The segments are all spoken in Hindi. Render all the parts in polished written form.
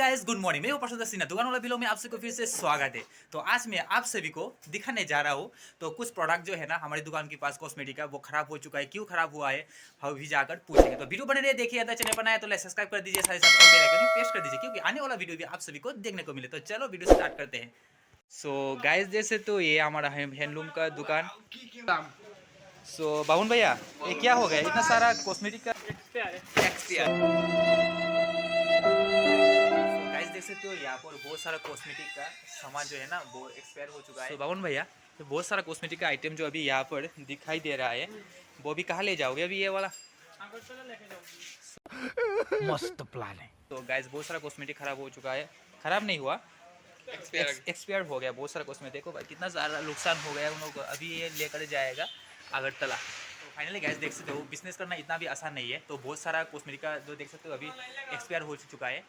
Guys, good morning. मैं प्रशांत सिन्हा दुकान वाला बिलो में आप सबको फिर से स्वागत है। तो आज मैं आप सभी को दिखाने जा रहा हूँ। तो कुछ प्रोडक्ट जो है ना हमारी दुकान के पास कॉस्मेटिक का, वो खराब हो चुका है। क्यों खराब हुआ है हम भी जाकर पूछेंगे। तो वीडियो बने रहे, देखिए। अगर चैनल पर नया है तो लाइक सब्सक्राइब कर दीजिए, साथ ही साथ बेल आइकन प्रेस कर दीजिए, क्योंकि आने वाला वीडियो भी आप सभी को देखने को मिले। तो चलो वीडियो स्टार्ट करते हैं। सो गाइस, जैसे तो ये हमारा हैंडलूम का दुकान। सो बाबुन भैया, ये क्या हो गया इतना सारा कॉस्मेटिक का एक्सपायर। गाइस देख सकते हो यहाँ पर बहुत सारा कॉस्मेटिक का सामान जो है ना वो एक्सपायर हो चुका है। तो बाबुन भैया, तो बहुत सारा कॉस्मेटिक का आइटम जो अभी यहाँ पर दिखाई दे रहा है, वो भी कहाँ ले जाओगे अभी ये वाला? मस्त प्लान है। तो गाइस बहुत सारा कॉस्मेटिक खराब हो चुका है। खराब नहीं हुआ, एक्सपायर हो गया बहुत सारा कॉस्मेटिक। देखो भाई कितना सारा नुकसान हो गया उन लोगों को। अभी ये लेकर जाएगा अगरतला। तो फाइनली गाइस देख सकते हो बिजनेस करना इतना भी आसान नहीं है। तो बहुत सारा कॉस्मेटिक का जो देख सकते हो अभी एक्सपायर हो चुका है।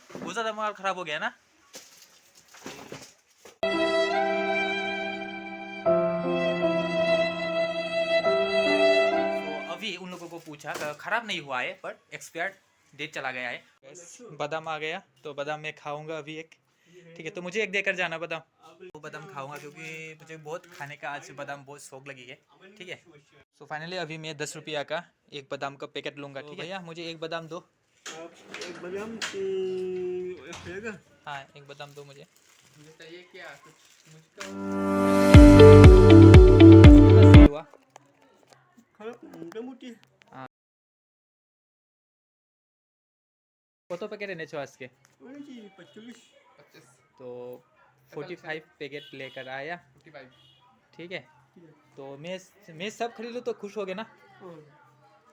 बहुत ज़्यादा माल खराब हो गया ना। तो अभी उन लोगों को पूछा, खराब नहीं हुआ है पर एक्सपायर्ड डेट चला गया है। बादाम आ गया, तो बादाम मैं खाऊंगा अभी एक। ठीक है, तो मुझे एक देकर जाना बादाम। वो बादाम खाऊंगा क्योंकि मुझे बहुत खाने का आज बादाम बहुत शौक लगी है। ठीक है, सो फाइनली अभी मैं 10 रुपया का एक बादाम का पैकेट लूँगा। ठीक है भैया, मुझे एक बादाम दो। एक बादाम हाँ, एक बादाम दो मुझे। चाहिए क्या कुछ मुझको हुआ मोटी কত पैकेट এনেছো আজকে? 25 तो 45 पैकेट लेकर आया। 45 ठीक है, तो मैं सब खरीद लूँ तो खुश हो गए ना?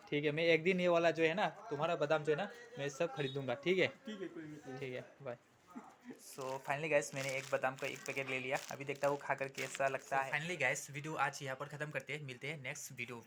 ठीक है, मैं एक दिन ये वाला जो है ना तुम्हारा बादाम जो है ना मैं सब खरीदूंगा। ठीक है, ठीक है, कोई नहीं। ठीक है, बाय। सो फाइनली गैस मैंने एक बादाम का एक पैकेट ले लिया। अभी देखता हूँ खा कर कैसा लगता है। फाइनली गैस वीडियो आज यहाँ पर खत्म करते हैं, मिलते हैं नेक्स्ट वीडियो पर।